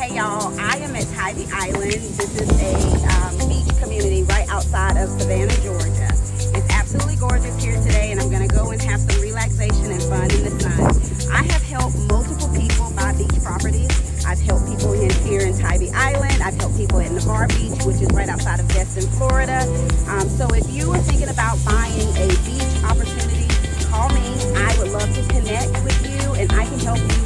Hey y'all, I am at Tybee Island. This is a beach community right outside of Savannah, Georgia. It's absolutely gorgeous here today, and I'm going to go and have some relaxation and fun in the sun. I have helped multiple people buy beach properties. I've helped people here in Tybee Island. I've helped people at Navarre Beach, which is right outside of Destin, Florida. So if you are thinking about buying a beach opportunity, call me. I would love to connect with you, and I can help you